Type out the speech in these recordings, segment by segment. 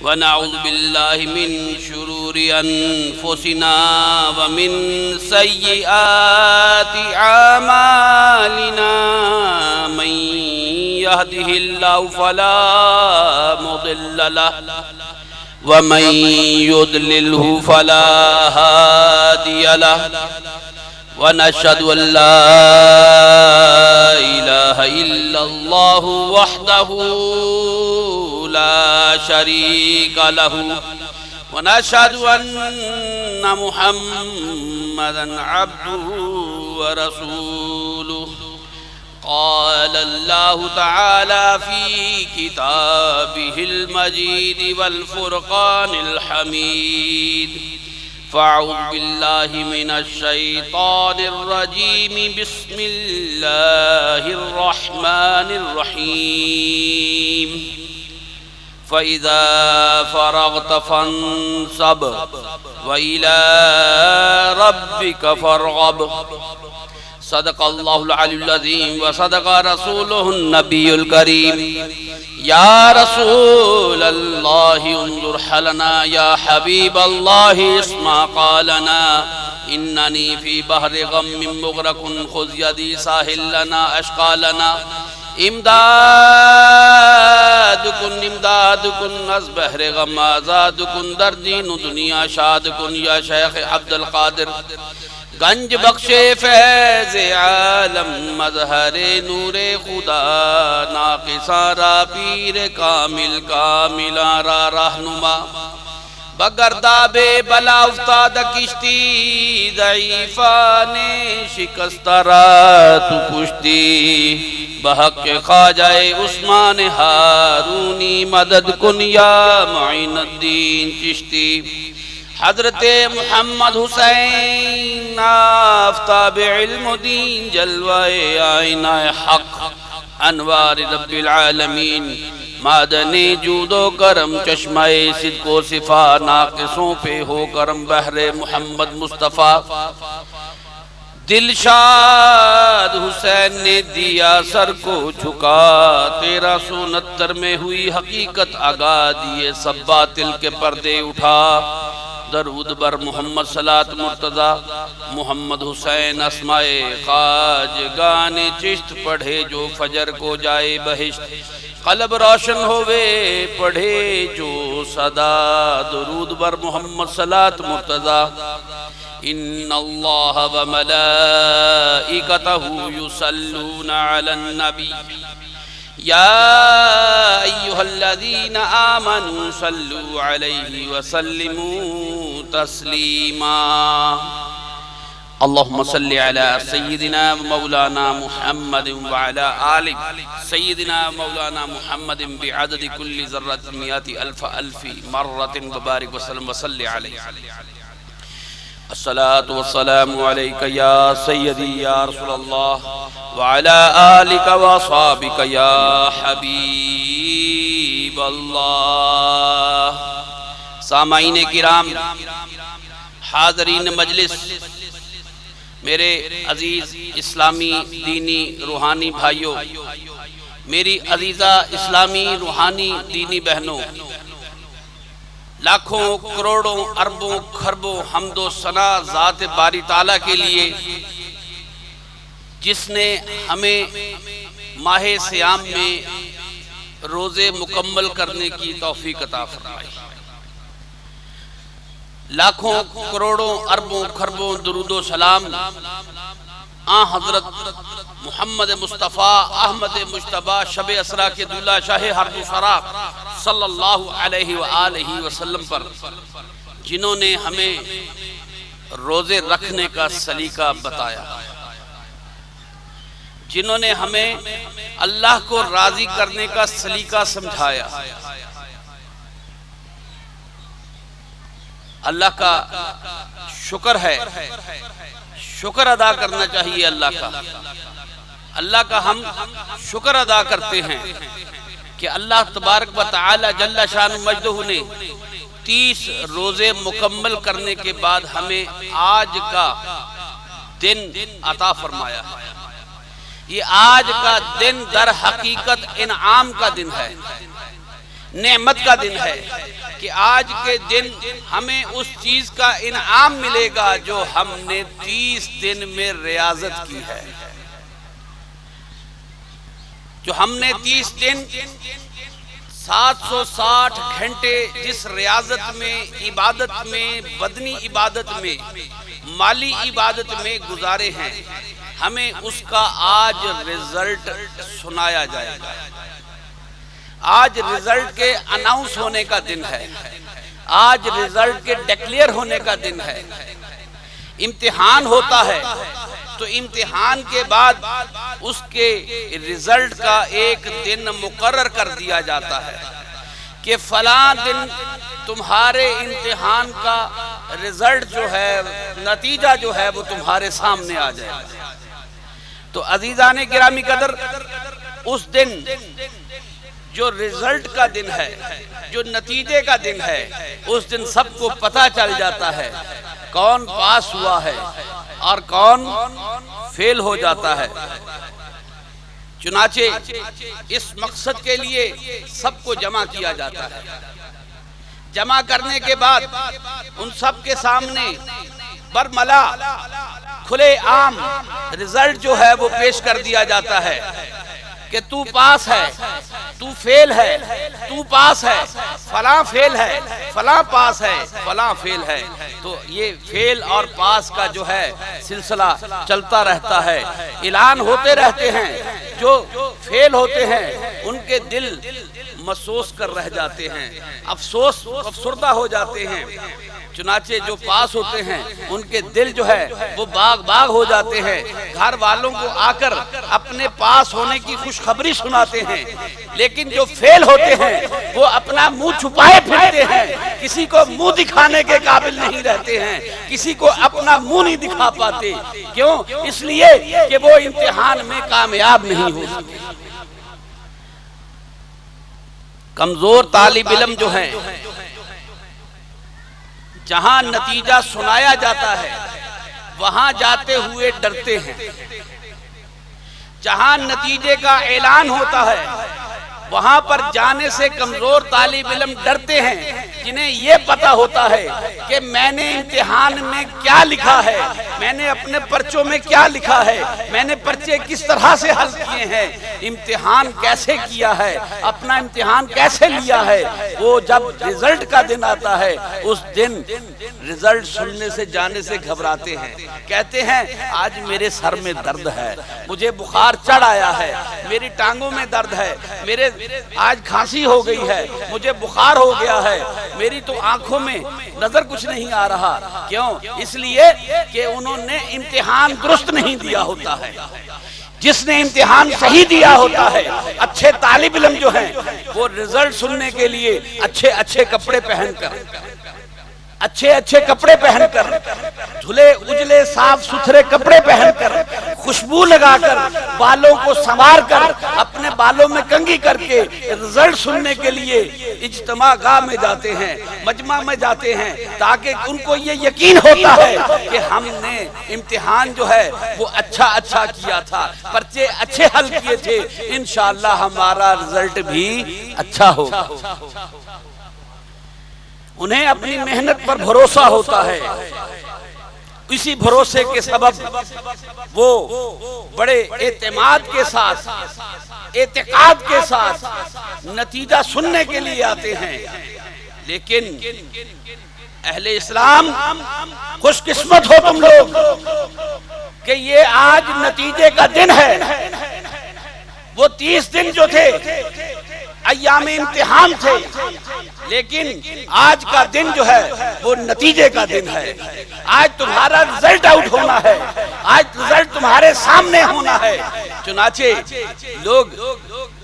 व नऊज़ु बिल्लाहि मिन शुरूरि अनफुसिना व मिन सय्यिआति आमालिना मन यहदिहिल्लाहु फला मुदिल्ल लहु व मन युद्लिल्हु फला हादिय लहु व नशहदु अल्ला इलाहा इल्लल्लाहु वहदहु ला शरीका लहु व नशहदु अन्ना मुहम्मदन अब्दुहु व रसूलुहु। क़ाल अल्लाहु तआला फ़ी किताबिहिल मजीद वल फ़ुरक़ानिल हमीद। फ़अऊज़ु बिल्लाहि मिनश शैतानिर रजीम। बिस्मिल्लाहिर रहमानिर रहीम। फ़इज़ा फ़रग़्त फ़ंसब व इला रब्बिक फ़रग़ब। सदक़ल्लाहुल अलियुल अज़ीम व सदक़ रसूलुहुन नबियुल करीम। या रसूल अल्लाह उन्ज़ुर हलना या हबीब अल्लाह इस्मा क़ालना इन्ननी फ़ी बहरि ग़म्मिन मुग़रक़ुन ख़ुज़ यदी साहिल लना अश्क़ालना इमदादुकुन इमदादुकुन अज़ बहरि ग़म आज़ादुकुन दर्दीनु दुनिया शादकुन या शेख़ अब्दुल क़ादिर। गंज बख्शे फैज़ आलम मज़हरे नूरे खुदा नाक़िसारा पीर कामिल कामिलारा रहनुमा। बगरदाबे बला उस्ताद किश्ती ज़ईफ़ा ने शिकस्तरा तु कुश्ती। बहक़ ख़वाजाए उस्मान हारूनी मदद कुन या मुइनुद्दीन चिश्ती। हज़रते मुहम्मद हुसैन आफ़ताब इल्म दीन जलवाए आईना हक़ अनवार रब्बिल आलमीन। मादने जूदो करम चश्माए सिद्को सिफ़ा नाक़िसों पे हो करम बहरे मुहम्मद मुस्तफ़ा। दिलशाद हुसैन ने दिया सर को झुका 1369 में हुई हकीकत आगा दिए सब बातिल के पर्दे उठा। दरूद बर मोहम्मद सलात मुर्तज़ा मोहम्मद हुसैन अस्माए खाज गाने चिश्त पढ़े जो फजर को जाए बहिश्त। क़ल्ब रोशन होवे पढ़े जो सदा दरूद बर मोहम्मद सलात मुर्तज़ा। इन्नल्लाह व मलाइकतहु युसल्लूना अलन नबी या अय्युहल्लज़ीना आमनू सल्लू अलैहि व सल्लिमू तस्लीमा। अल्लाहुम्मा सल्लि अला सय्यिदिना मौलाना मुहम्मदिन व अला आलि सय्यिदिना मौलाना मुहम्मदिन बिअददि कुल्ली ज़र्रतिन मिअति अल्फ अल्फि मर्रतिन व बारिक व सल्लम व सल्लि अलैहि। अस्सलातु वस्सलामु अलैका या सय्यदी या रसूलल्लाह व अला आलिका व अस्हाबिका या हबीबल्लाह। सामाईन किराम, हाज़रीन मजलिस, मेरे अजीज इस्लामी दीनी रूहानी भाइयों, मेरी अजीज़ा इस्लामी रूहानी दीनी बहनों, लाखों करोड़ों अरबों खरबों हम्दो सना ज़ात बारी ताला के लिए जिसने हमें माहे सियाम में रोज़े मुकम्मल करने की तौफीक अता फरमाई। लाखों करोड़ों अरबों खरबों दुरूदो सलाम हज़रत मोहम्मद मुस्तफ़ा अहमद मुश्तबा शब असरा के दूल्हा शाह हरदुसरा सल्लल्लाहु अलैहि व आलिहि वसल्लम पर, जिन्होंने हमें रोज़े रखने का सलीका बताया, जिन्होंने हमें अल्लाह को राज़ी करने का सलीका समझाया। अल्लाह का शुक्र है, शुक्र अदा करना चाहिए अल्लाह का हम शुक्र अदा करते हैं कि अल्लाह तबारक व तआला जल्ला शान मजदहू ने 30 रोजे मुकम्मल करने के बाद हमें आज का दिन अता फरमाया। ये आज का दिन दर हकीकत इनाम का दिन है, नेमत का दिन है कि आज के दिन हमें उस चीज का इनाम मिलेगा जो हमने 30 दिन में रियाजत की है। जो हमने 30 दिन 760 घंटे जिस रियाजत में, इबादत में, बदनी इबादत में, माली इबादत में गुजारे हैं, हमें उसका आज रिजल्ट सुनाया जाएगा। आज रिजल्ट के अनाउंस होने का दिन है, आज रिजल्ट के डिक्लेयर होने का दिन है। इम्तिहान होता है तो इम्तिहान के बाद उसके रिजल्ट का एक दिन मुकर्रर कर दिया जाता है कि फला दिन तुम्हारे इम्तिहान का रिजल्ट जो है, नतीजा जो है वो तुम्हारे सामने आ जाएगा। तो अजीजाने गिरामी कदर, उस दिन जो रिजल्ट का दिन है, जो नतीजे का दिन है, उस दिन सबको पता चल जाता है कौन पास हुआ है और कौन फेल हो जाता है। चुनाचे इस मकसद के लिए सबको जमा किया जाता है। जमा करने के बाद उन सब के सामने बरमला खुले आम रिजल्ट जो है वो पेश कर दिया जाता है कि तू पास है, तू फेल है, तू पास है, फला फेल है, फला पास है, फला फेल है। तो ये फेल और पास का जो है सिलसिला चलता रहता है, ऐलान होते रहते हैं। जो फेल होते हैं उनके दिल महसूस कर रह जाते हैं, अफसोस अफसुर्दा हो जाते हैं। चुनाचे जो पास होते हैं उनके दिल जो है वो बाग बाग हो जाते हैं, घर वालों को आकर अपने पास होने की खुशखबरी सुनाते हैं। लेकिन जो फेल होते हैं वो अपना मुंह छुपाए फिरते हैं, किसी को मुंह दिखाने के काबिल नहीं रहते हैं, किसी को अपना मुंह नहीं दिखा पाते। क्यों? इसलिए कि वो इम्तिहान में कामयाब नहीं हो सके। कमजोर तालिब इल्म जो है, जहां नतीजा सुनाया जाता है वहां जाते हुए डरते हैं। जहां नतीजे का ऐलान होता है वहां पर जाने से कमजोर तालिब इल्म डरते हैं, जिन्हें यह पता होता है कि मैंने इम्तिहान में क्या लिखा है, मैंने अपने पर्चों में क्या लिखा है, मैंने पर्चे किस तरह से हल किए हैं, इम्तिहान कैसे किया है, अपना इम्तिहान कैसे लिया है। वो जब रिजल्ट का दिन आता है उस दिन रिजल्ट सुनने से, जाने से घबराते हैं। कहते हैं आज मेरे सर में दर्द है, मुझे बुखार चढ़ आया है, मेरी टांगों में दर्द है, मेरे आज खांसी हो गई है, मुझे बुखार हो गया है, मेरी तो आंखों में नजर कुछ नहीं आ रहा। क्यों? इसलिए कि उन्होंने इम्तिहान दुरुस्त नहीं दिया होता है। जिसने इम्तिहान सही दिया होता है, अच्छे तालिब इल्म जो हैं वो रिजल्ट सुनने के लिए अच्छे अच्छे कपड़े पहनकर, अच्छे अच्छे कपड़े पहनकर, धुले उजले साफ सुथरे कपड़े पहनकर, खुशबू लगाकर, बालों को संवार कर, अपने बालों में कंघी करके रिजल्ट सुनने के लिए इज्तिमा गाह में जाते हैं, मजमा में जाते हैं, ताकि उनको ये यकीन होता है कि हमने इम्तिहान जो है वो अच्छा अच्छा किया था, पर्चे अच्छे हल किए थे, इंशाअल्लाह हमारा रिजल्ट भी अच्छा होगा। उन्हें अपनी मेहनत पर भरोसा होता है। इसी भरोसे के सबब वो बड़े एतमाद के साथ, एतकाद के साथ नतीजा सुनने के लिए आते हैं। लेकिन अहले इस्लाम खुशकिस्मत हो तुम लोग कि ये आज नतीजे का दिन है। वो 30 दिन जो थे अय्याम इम्तिहान थे, लेकिन आज का दिन जो है वो नतीजे का दिन है। आज तुम्हारा रिजल्ट आउट होना है, आज रिजल्ट तुम्हारे सामने होना है। चुनाचे लोग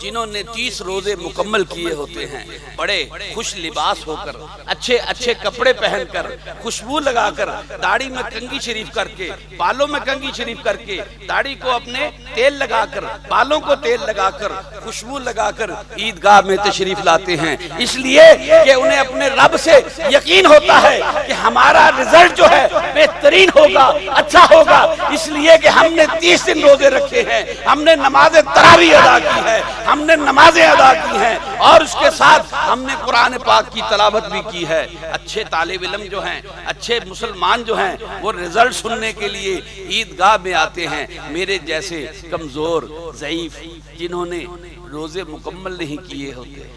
जिन्होंने 30 रोजे मुकम्मल किए होते हैं, बड़े खुश लिबास होकर, अच्छे अच्छे कपड़े पहनकर, खुशबू लगाकर, दाढ़ी में कंघी शरीफ करके, बालों में कंघी शरीफ करके, दाढ़ी को अपने तेल लगाकर, बालों को तेल लगाकर, खुशबू लगाकर ईदगाह में तशरीफ लाते हैं। इसलिए कि उन्हें अपने रब से यकीन होता है कि हमारा रिजल्ट जो है बेहतरीन होगा, अच्छा होगा। इसलिए कि हमने 30 दिन रोजे रखे हैं, हमने नमाज तरावी अदा की है, हमने नमाजें अदा की हैं और उसके साथ हमने कुरान पाक की तलावत भी की है। अच्छे तालिब इल्म जो हैं, अच्छे मुसलमान जो हैं, वो रिजल्ट सुनने के लिए ईदगाह में आते हैं। मेरे जैसे कमजोर ज़ईफ जिन्होंने रोजे मुकम्मल नहीं किए होते,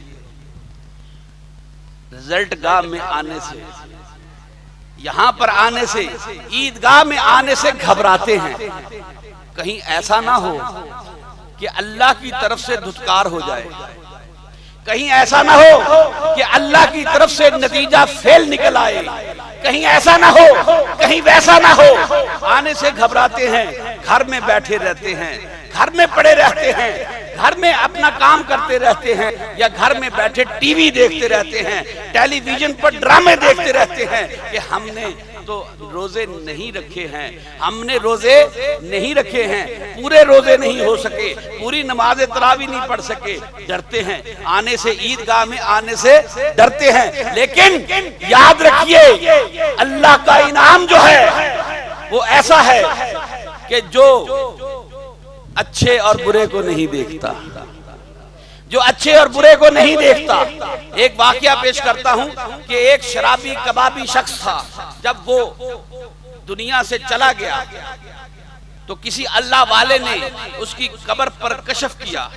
रिजल्ट गाह में आने से, यहां पर आने से, ईदगाह में आने से घबराते हैं। कहीं ऐसा ना हो कि अल्लाह की तरफ से धुतकार हो जाए, कहीं ऐसा ना हो कि अल्लाह की तरफ से नतीजा फेल निकल आए, कहीं ऐसा ना हो, कहीं वैसा ना हो। आने से घबराते हैं, घर में बैठे रहते हैं, घर में पड़े रहते हैं, घर में अपना काम करते रहते हैं, या घर में बैठे टीवी देखते रहते हैं, टेलीविजन पर ड्रामे देखते रहते हैं कि हमने तो रोजे नहीं रखे हैं, हमने रोजे नहीं रखे हैं, पूरे रोजे नहीं हो सके, पूरी नमाज तरावी नहीं पढ़ सके। डरते हैं आने से, ईदगाह में आने से डरते हैं। लेकिन याद रखिए, अल्लाह का इनाम जो है वो ऐसा है कि जो अच्छे और बुरे को नहीं देखता, जो अच्छे और बुरे को नहीं देखता। एक वाकया पेश करता हूं कि एक शराबी कबाबी शख्स था, जब वो दुनिया से चला गया तो किसी अल्लाह वाले ने उसकी कब्र पर कशफ किया।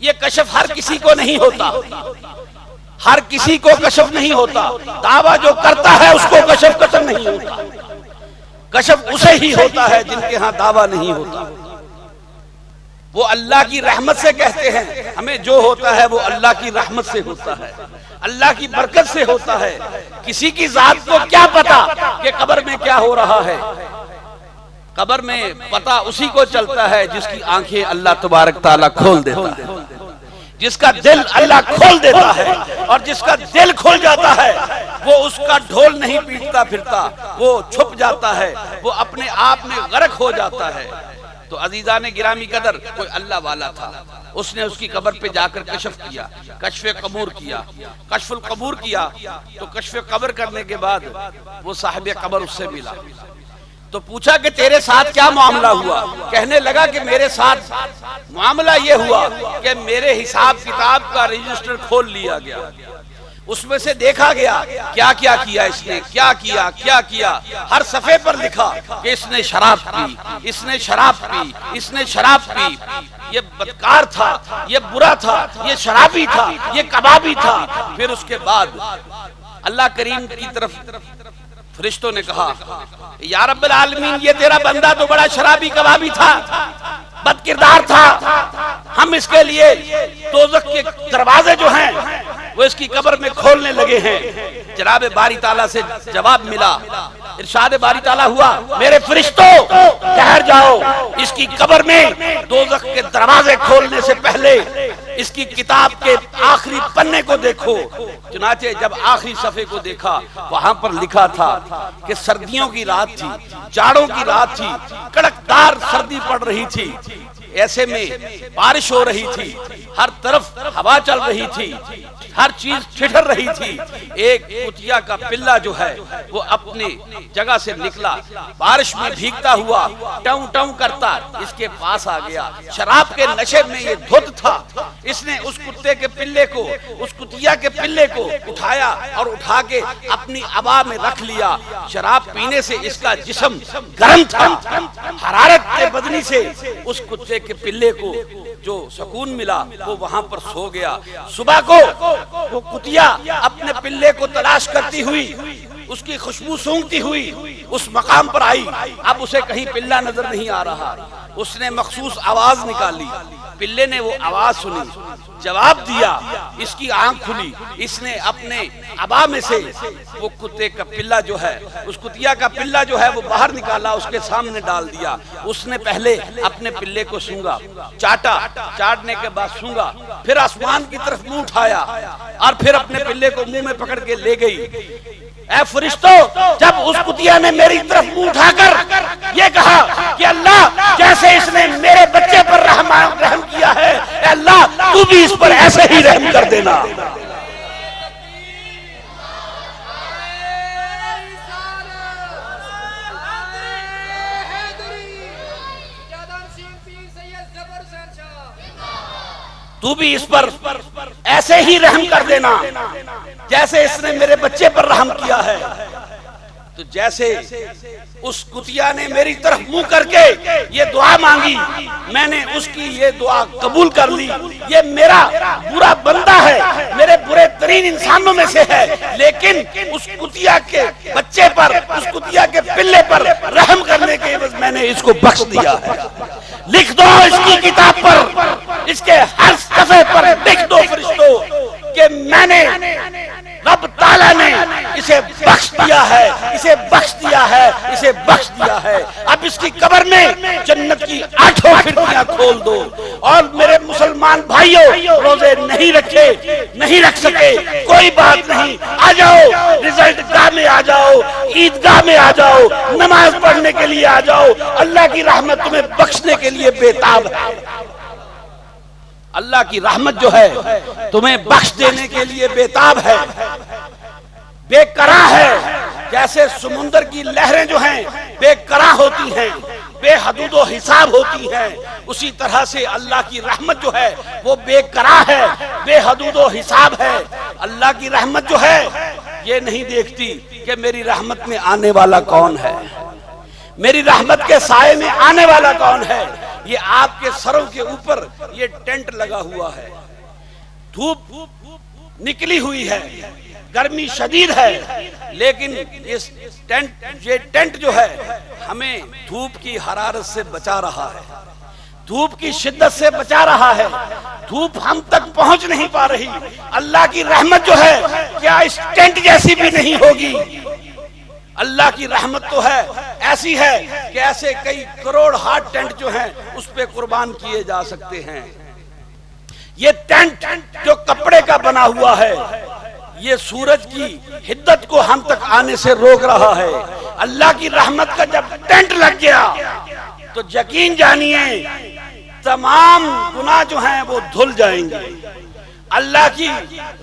ये कशफ हर किसी को नहीं होता, हर किसी को कशफ नहीं होता। दावा जो करता है उसको कशफ कतन नहीं होता, कशफ उसे ही होता है जिनके यहां दावा नहीं होता। वो अल्लाह की रहमत से कहते हैं, हमें जो होता है वो अल्लाह की रहमत से होता है, अल्लाह की बरकत से होता है। किसी की जात को क्या पता कि कब्र में क्या हो रहा है। कब्र में पता उसी को चलता है जिसकी आंखें अल्लाह तबारक ताला खोल देता है, जिसका दिल अल्लाह खोल देता है। और जिसका दिल खोल जाता है वो उसका ढोल नहीं पीटता फिरता, वो छुप जाता है, वो अपने आप में गर्क हो जाता है। तो अजीजा ने गिरामी कदर, कोई अल्लाह वाला था, उसने उसकी कब्र पे जाकर कशफ किया, कशफ कबूर किया, कशफुल कबूर किया। तो कशफ कब्र करने के बाद वो साहिब कब्र उससे मिला, तो पूछा कि तेरे साथ क्या मामला हुआ। कहने लगा कि मेरे साथ मामला ये हुआ कि मेरे हिसाब किताब का रजिस्टर खोल लिया गया, उसमें से देखा गया क्या क्या किया इसने, क्या किया क्या किया। हर सफे पर लिखा कि इसने शराब पी, इसने शराब पी, इसने शराब पी, ये बदकार था, ये बुरा था, ये शराबी था, ये कबाबी था। फिर उसके बाद अल्लाह करीम की तरफ फरिश्तों ने कहा, या रब्बुल आलमीन, ये तेरा बंदा तो बड़ा शराबी कबाबी था, बदकिरदार था, हम इसके लिए दोज़ख के दरवाजे जो हैं वो इसकी कब्र में खोलने लगे हैं। जनाब बारी ताला से जवाब मिला, इरशाद बारी ताला हुआ, मेरे फरिश्तों ठहर जाओ, इसकी कब्र में दोज़ख के दरवाजे खोलने से पहले इसकी किताब के आखिरी पन्ने को देखो। चुनाचे जब आखिरी सफे को देखा, वहां पर लिखा था कि सर्दियों की रात थी, जाड़ों की रात थी, कड़कदार सर्दी पड़ रही थी, ऐसे में बारिश हो रही थी, हर तरफ हवा चल रही थी, हर चीज ठिठर रही थी। एक कुतिया का पिल्ला जो है वो अपनी जगह से निकला, बारिश में भीगता हुआ टाऊ टाऊ करता इसके पास आ गया। शराब के नशे में ये धुत था, इसने उस कुत्ते के पिल्ले को, उस कुतिया के पिल्ले को उठाया और उठा के अपनी अबा में रख लिया। शराब पीने से इसका जिस्म गर्म था, हरारत के बदनी से उस कुत्ते के पिल्ले को जो सुकून मिला वो वहां पर सो गया। सुबह को वो कुतिया अपने पिल्ले को तलाश करती हुई, उसकी खुशबू सूंघती हुई उस मकाम पर आई। अब उसे कहीं पिल्ला नजर नहीं आ रहा, उसने मखसूस आवाज निकाली, पिल्ले ने वो आवाज सुनी, जवाब दिया, इसकी आंख खुली, इसने अपने अबा में से वो कुत्ते का पिल्ला जो है, उस कुतिया का पिल्ला जो है वो बाहर निकाला, उसके सामने डाल दिया। उसने पहले अपने पिल्ले को सूंघा, चाटा, चाटने के बाद सूंघा, फिर आसमान की तरफ मुंह उठाया और फिर अपने पिल्ले को मुंह में पकड़ के ले गई। ऐ फरिश्तों, जब उस कुतिया ने मेरी तरफ मुंह उठाकर ये कहा कि अल्लाह, जैसे इसने मेरे बच्चे पर रहम किया है, अल्लाह तू भी इस पर ऐसे ही रहम कर देना। तू भी इस पर ऐसे ही रहम कर देना जैसे इसने मेरे बच्चे पर रहम किया है। तो जैसे उस कुतिया ने मेरी तरफ मुंह करके ये दुआ मांगी, मैंने उसकी ये दुआ कबूल कर ली। ये मेरा बुरा बंदा है, मेरे बुरे तरीन इंसानों में से है, लेकिन उस कुतिया के बच्चे पर, उस कुतिया के पिल्ले पर रहम करने के एवज मैंने इसको बख्श दिया है। लिख दो इसकी किताब पर, इसके हर सफ़े पर लिख दो फरिश्तों कि मैंने, रब ताला ने इसे बख्श दिया है, इसे बख्श दिया है, इसे बख्श दिया है। अब इसकी कब्र में जन्नत की 8 खिड़कियां खोल दो। और मेरे मुसलमान भाइयों, रोजे नहीं रखे, नहीं रख सके, कोई बात नहीं, आ जाओ रिजल्ट गाह में, आ जाओ ईदगाह में, आ जाओ नमाज पढ़ने के लिए, आ जाओ। अल्लाह की रहमत तुम्हें बख्शने के लिए बेताब है। अल्लाह की रहमत जो है तुम्हें बख्श देने के लिए बेताब है, बेकरार है। जैसे समुद्र की लहरें जो हैं बेकरार होती हैं, बेहदूदो हिसाब होती हैं, उसी तरह से अल्लाह की रहमत जो है वो बेकरार है, बेहदूदो हिसाब है। अल्लाह की रहमत जो है ये नहीं देखती कि मेरी रहमत में आने वाला कौन है, मेरी रहमत के साए में आने वाला कौन है। ये आपके सरों के ऊपर ये टेंट लगा हुआ है, धूप निकली हुई है, गर्मी शदीद है, लेकिन इस ये टेंट जो है हमें धूप की हरारत से बचा रहा है, धूप की शिद्दत से बचा रहा है। धूप हम तक पहुंच नहीं पा रही। अल्लाह की रहमत जो है क्या इस टेंट जैसी भी नहीं होगी। अल्लाह की रहमत तो है, ऐसी है कि ऐसे कई करोड़ हाथ टेंट जो हैं उस पे कुर्बान किए जा सकते हैं। ये टेंट जो कपड़े का बना हुआ है, ये सूरज की हिद्दत को हम तक आने से रोक रहा है। अल्लाह की रहमत का जब टेंट लग गया तो यकीन जानिए तमाम गुनाह जो हैं वो धुल जाएंगे। अल्लाह की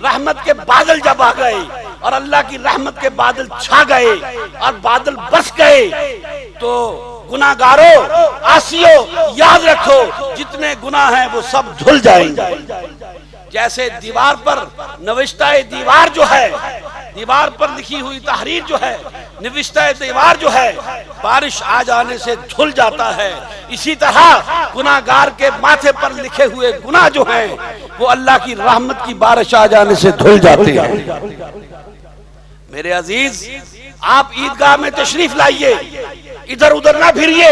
रहमत के बादल जब आ गए और अल्लाह की रहमत के बादल छा गए और बादल बरस गए तो गुनाहगारों, आसियों, याद रखो जितने गुनाह हैं वो सब धुल जाएंगे। जैसे दीवार पर नविश्ता-ए दीवार जो है, दीवार पर लिखी हुई तहरीर जो है, नविश्ता-ए दीवार जो है बारिश आ जाने से धुल जाता है, इसी तरह गुनाहगार के माथे पर लिखे हुए गुनाह जो हैं वो अल्लाह की रहमत की बारिश आ जाने से धुल जाते हैं। मेरे अजीज, आप ईदगाह में तशरीफ लाइए, इधर उधर ना फिरिए,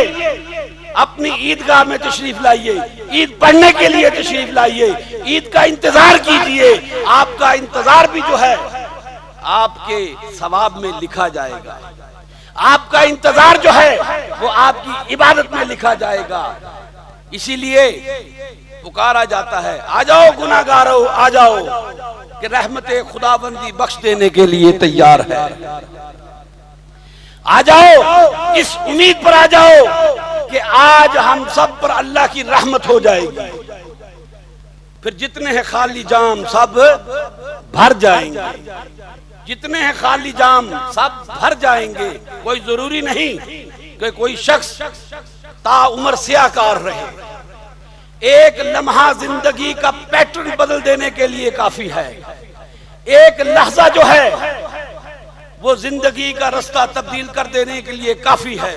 अपनी ईदगाह में तशरीफ लाइए, ईद पढ़ने के लिए तशरीफ लाइए, ईद का इंतजार कीजिए। आपका इंतजार भी जो है आपके सवाब में लिखा जाएगा, आपका इंतजार जो है वो आपकी इबादत में लिखा जाएगा। इसीलिए पुकारा जाता है, आ जाओ गुनाहगारों, आ जाओ, कि रहमते खुदाबंदी बख्श देने के लिए तैयार है। आ जाओ, इस उम्मीद पर आ जाओ कि आज हम सब पर अल्लाह की रहमत हो जाएगी। फिर जितने हैं खाली जाम सब भर जाएंगे, जितने हैं खाली जाम सब भर जाएंगे। कोई जरूरी नहीं कि कोई शख्स ताउम्र सियाकार रहे। एक लम्हा जिंदगी का पैटर्न बदल देने के लिए काफी है। एक लहजा जो है वो जिंदगी का रास्ता तब्दील कर देने के लिए काफी है।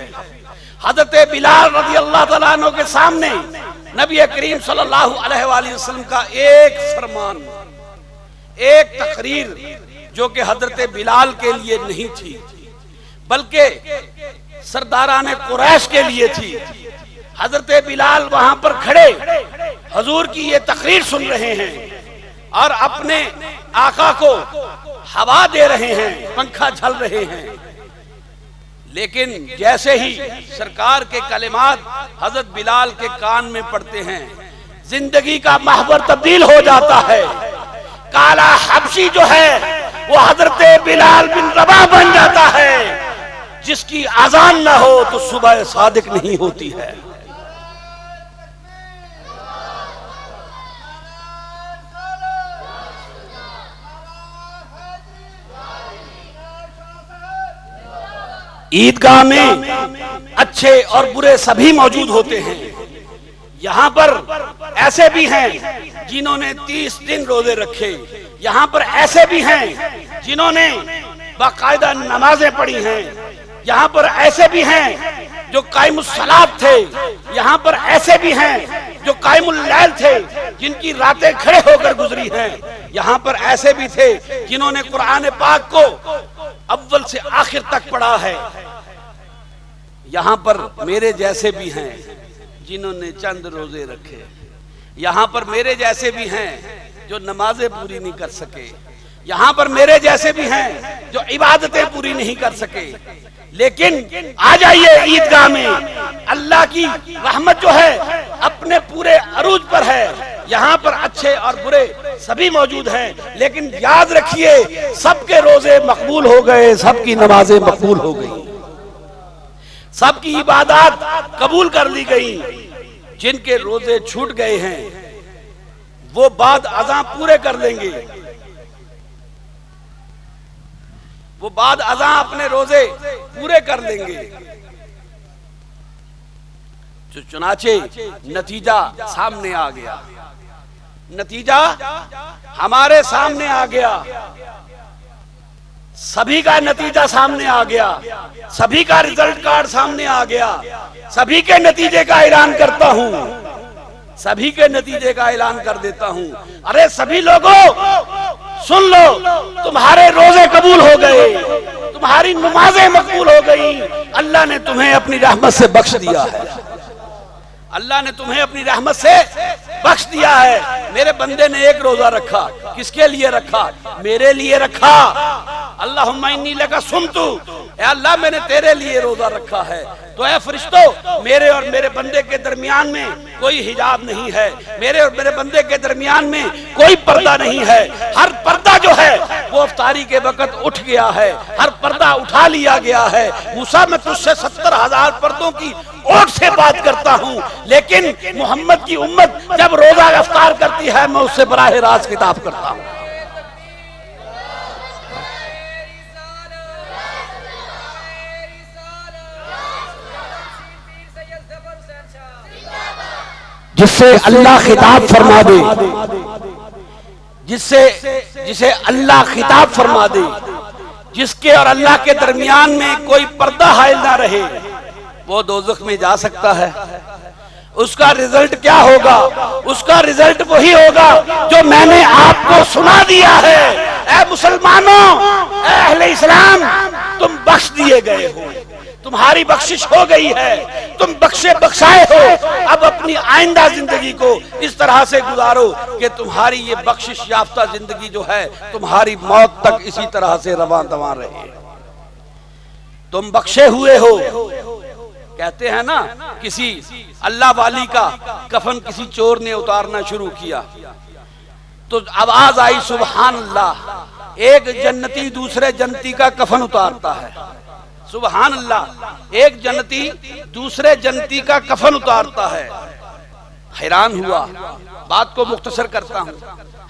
हजरत बिलाल रज़ी अल्लाह तआला अन्हु के सामने नबी करीम सल्लल्लाहु अलैहि वसल्लम का एक फरमान, एक तकरीर जो कि हजरत बिलाल के लिए नहीं थी बल्कि सरदाराने कुरैश के लिए थी। हजरत बिलाल वहां पर खड़े हुजूर की ये तकरीर सुन रहे हैं और अपने आका को हवा दे रहे हैं, पंखा झल रहे हैं। लेकिन जैसे ही सरकार के कलिमात हजरत बिलाल के कान में पड़ते हैं, जिंदगी का महवर तब्दील हो जाता है। काला हबशी जो है वो हजरत बिलाल बिन रबाह बन जाता है। जिसकी अजान ना हो तो सुबह सादिक नहीं होती है। ईदगाह में अच्छे और बुरे सभी मौजूद होते हैं। यहाँ पर ऐसे भी हैं जिन्होंने 30 दिन रोजे रखे, यहाँ पर ऐसे भी हैं जिन्होंने बाकायदा नमाजें पढ़ी हैं, यहाँ पर ऐसे भी हैं जो कायमुस सलात थे, यहाँ पर ऐसे भी हैं जो कायमुल लैल थे, जिनकी रातें खड़े होकर गुजरी हैं, यहाँ पर ऐसे भी थे जिन्होंने कुरान पाक को अव्वल से आखिर तक पढ़ा है। यहाँ पर मेरे जैसे भी हैं जिन्होंने चंद रोजे रखे, यहाँ पर मेरे जैसे भी हैं जो नमाजें पूरी नहीं कर सके, यहाँ पर मेरे जैसे भी हैं जो इबादतें पूरी नहीं कर सके। लेकिन आ जाइए ईदगाह में, अल्लाह की रहमत जो है अपने पूरे अरूज पर है, यहाँ पर अच्छे और बुरे सभी मौजूद हैं। लेकिन याद रखिए सबके रोजे मकबूल हो गए, सबकी नमाजें मकबूल हो गई, सबकी इबादत कबूल कर ली गई। जिनके रोजे छूट गए हैं वो बाद अज़ां पूरे कर लेंगे, वो बाद अज़ां अपने रोजे पूरे कर लेंगे। तो चुनाचे नतीजा सामने आ गया, नतीजा हमारे सामने आ गया, सभी का नतीजा सामने आ गया, सभी का रिजल्ट कार्ड सामने आ गया। सभी के नतीजे का ऐलान करता हूं, सभी के नतीजे का ऐलान कर देता हूं। अरे सभी लोगों सुन लो, तुम्हारे रोजे कबूल हो गए, तुम्हारी नमाजें मकबूल हो गई। अल्लाह ने तुम्हें अपनी रहमत से बख्श दिया है, अल्लाह ने तुम्हें अपनी रहमत से बख्श दिया है। मेरे बंदे ने एक रोजा रखा, किसके लिए रखा? मेरे लिए रखा। अल्लाहुम्मा इन्नी लका सुमतु, ऐ अल्लाह मैंने तेरे लिए रोजा रखा है। तो ऐ फरिश्तों, मेरे और मेरे बंदे के दरमियान में कोई हिजाब नहीं है, मेरे और मेरे बंदे के दरमियान में कोई पर्दा नहीं है। हर पर्दा जो है वो इफ्तारी के वक्त उठ गया है, हर पर्दा उठा लिया गया है। मूसा मैं तुझसे 70,000 पर्दों की ओट से बात करता हूँ, लेकिन मोहम्मद की उम्मत जब रोजा इफ्तार करती है मैं उससे बराह रास्त खिताब करता हूँ। जिससे अल्लाह खिताब फरमा दे, जिसे अल्लाह खिताब फरमा दे, जिसके और अल्लाह के दरमियान में कोई पर्दा हायल ना रहे, वो दोज़ख में जा सकता है। उसका रिजल्ट क्या होगा? उसका रिजल्ट वही होगा जो मैंने आपको सुना दिया है। ऐ मुसलमानों, ऐ अहले इस्लाम, तुम बख्श दिए गए हो, तुम्हारी बख्शिश हो गई है, तुम बख्शे बख्शाए हो। अब अपनी आइंदा जिंदगी को इस तरह से गुजारो कि तुम्हारी ये बख्शिश याफ्ता जिंदगी जो है तुम्हारी मौत तक इसी तरह से रवां दवां रहे। तुम बख्शे हुए हो। कहते हैं ना, किसी अल्लाह वाली का कफन किसी चोर ने उतारना शुरू किया तो आवाज आई सुबहान अल्लाह, एक जन्नती दूसरे जन्नती का कफन उतारता है। सुबहान अल्लाह, एक जन्नती दूसरे जन्नती का कफन उतारता है। हैरान हुआ, बात को मुख्तसर करता हूँ,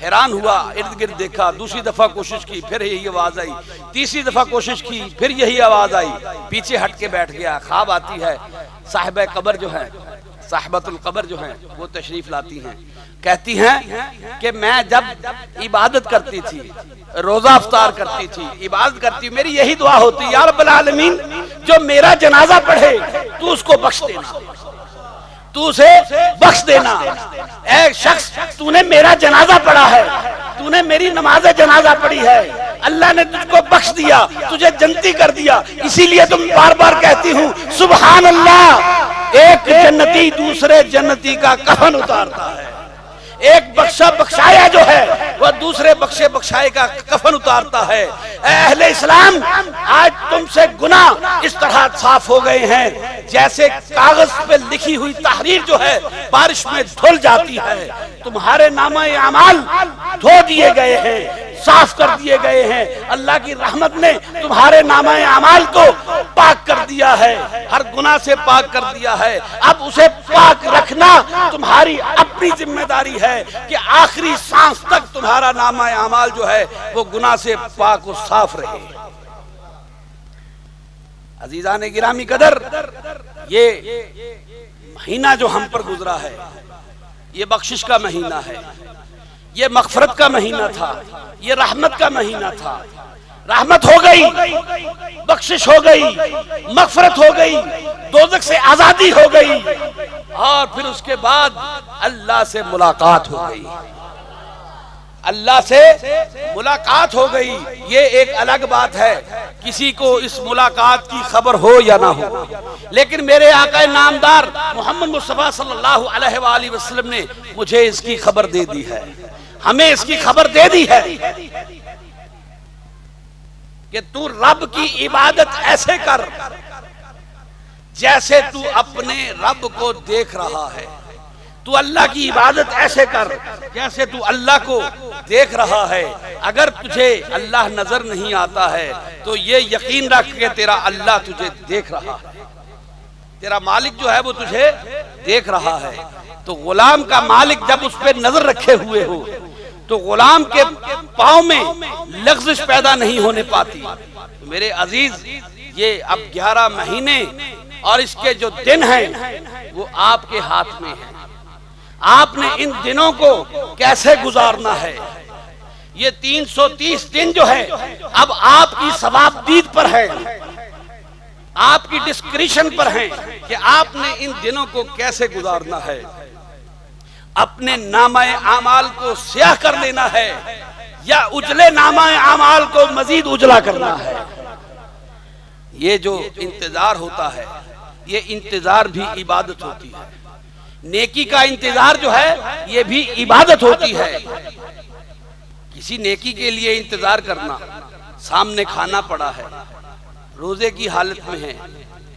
हैरान हुआ, इर्द गिर्द देखा, दूसरी दफा कोशिश की, फिर यही आवाज आई, तीसरी दफा कोशिश की, फिर यही आवाज आई, पीछे हट के बैठ गया। ख्वाब आती है, साहिबा कब्र जो है, साहिबतुल कब्र जो है वो तशरीफ लाती हैं, कहती हैं कि मैं जब इबादत करती थी, रोजा अफ्तार करती थी, इबादत करती, मेरी यही दुआ होती, या रब्बल आलमीन जो मेरा जनाजा पढ़े तू उसको बख्श देना, तू उसे बख्श देना। एक शख्स, तूने मेरा जनाजा पढ़ा है, तूने मेरी नमाज जनाजा पढ़ी है, अल्लाह ने तुझको बख्श दिया, तुझे जन्नती कर दिया। इसीलिए तुम बार बार कहती हूँ सुबहान अल्लाह, एक जन्नती दूसरे जन्नती का कफन उतारता है। एक बख्शा बख्शाया जो है वह दूसरे बख्शे बख्शाए का कफन उतारता है। अहले इस्लाम, आज तुमसे गुनाह इस तरह साफ हो गए हैं जैसे कागज पे लिखी हुई तहरीर जो है बारिश में धुल जाती है। तुम्हारे नामे अमाल धो दिए गए हैं, साफ कर दिए गए हैं। अल्लाह की रहमत ने तुम्हारे नामे अमाल को पाक कर दिया है, हर गुनाह से पाक कर दिया है। अब उसे पाक रखना तुम्हारी अपनी जिम्मेदारी है कि आखिरी सांस तक तुम्हारा नामा अमाल जो है वो गुनाह से पाक और साफ रहे। अजीजान गिरामी कदर, ये महीना जो हम पर गुजरा है ये बख्शिश का महीना है, ये मगफरत का महीना था, ये रहमत का महीना था। रहमत हो गई, बख्शिश हो गई, मगफरत हो गई, दोज़ख से आजादी हो गई, और फिर उसके बाद अल्लाह से मुलाकात हो गई। अल्लाह से मुलाकात हो गई। ये एक अलग बात है, किसी को इस मुलाकात की खबर हो या ना हो, लेकिन मेरे आका नामदार मोहम्मद मुस्तफा सल्लल्लाहु अलैहि वसल्लम ने मुझे इसकी खबर दे दी है, हमें इसकी खबर दे दी है कि तू रब की इबादत ऐसे कर जैसे तू अपने रब को देख रहा है। तू अल्लाह की इबादत ऐसे कर जैसे तू अल्लाह को देख रहा है। अगर तुझे अल्लाह नजर नहीं आता है तो ये यकीन रख के तेरा अल्लाह तुझे देख रहा है, तेरा मालिक जो है वो तुझे देख रहा है। तो गुलाम का मालिक जब उस पर नजर रखे हुए हो तो गुलाम के पांव में लग़्ज़िश पैदा नहीं होने पाती। तो मेरे अजीज, ये अब 11 महीने और इसके जो दिन हैं वो आपके हाथ में है। आपने इन दिनों को कैसे गुजारना है। ये 330 दिन जो है अब आपकी सवाबदीद पर है, आपकी डिस्क्रिशन पर है कि आपने इन दिनों को कैसे गुजारना है। अपने नामाए आमाल को स्याह कर लेना है या उजले नामाए आमाल को मजीद उजला करना है। ये जो इंतजार होता है, ये इंतजार भी इबादत होती है। नेकी का इंतजार जो है ये भी इबादत होती है। किसी नेकी के लिए इंतजार करना, सामने खाना पड़ा है, रोजे की हालत में है,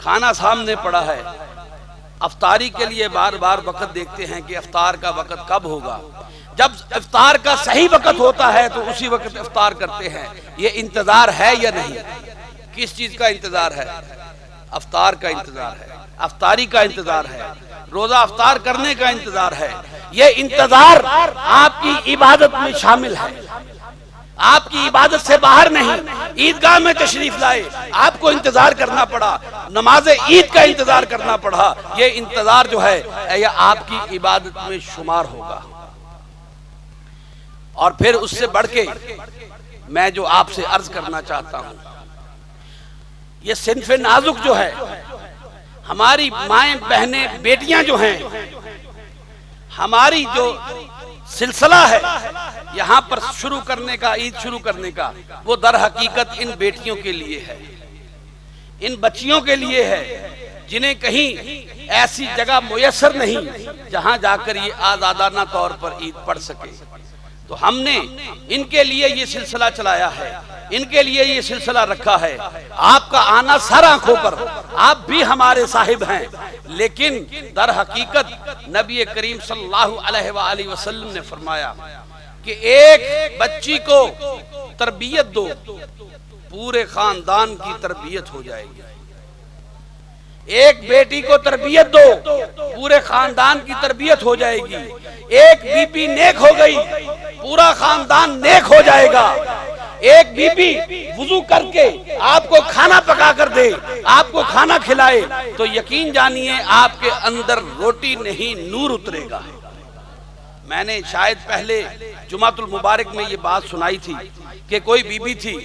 खाना सामने पड़ा है, अफ्तारी के लिए बार बार वक्त देखते हैं कि अफ्तार का वक्त कब होगा। जब इफ्तार का सही वक्त होता है तो उसी वक्त इफ्तार करते हैं। ये इंतजार है या नहीं? किस चीज का इंतजार है? अफ्तार का इंतजार है, अफ्तारी का इंतजार है, रोजा अफ्तार करने का इंतजार है। ये इंतजार आपकी इबादत में शामिल है, आपकी इबादत से बाहर नहीं। ईदगाह में तशरीफ लाए, आपको इंतजार करना पड़ा, नमाज ईद का इंतजार करना पड़ा। ये इंतजार जो है यह आपकी इबादत में शुमार होगा। और फिर उससे बढ़ के मैं जो आपसे अर्ज करना चाहता हूं, ये सिन्फ़े नाजुक जो है, हमारी माएं बहनें बेटियां जो हैं, हमारी जो सिलसिला है यहाँ पर शुरू करने का, ईद शुरू करने का, वो दर हकीकत इन बेटियों के लिए है, इन बच्चियों के लिए है जिन्हें कहीं ऐसी जगह मुयस्सर नहीं जहां जाकर ये आजादाना तौर पर ईद पढ़ सके। तो हमने इनके लिए ये सिलसिला चलाया है, इनके लिए ये सिलसिला रखा है। आपका आना सर आंखों पर, आप भी हमारे साहिब हैं, लेकिन दर हकीकत नबी करीम सल्लल्लाहु अलैहि वसल्लम ने फरमाया कि एक बच्ची को तरबियत दो, पूरे खानदान की तरबियत हो जाएगी। एक बेटी को तरबियत दो, पूरे खानदान की तरबियत हो जाएगी। एक बीबी नेक हो गई, पूरा खानदान नेक हो जाएगा। एक बीबी वुजू करके आपको खाना पका कर दे, आपको खाना खिलाए, तो यकीन जानिए आपके अंदर रोटी नहीं नूर उतरेगा। मैंने शायद पहले जुमातुल मुबारक में ये बात सुनाई थी कि कोई बीबी थी,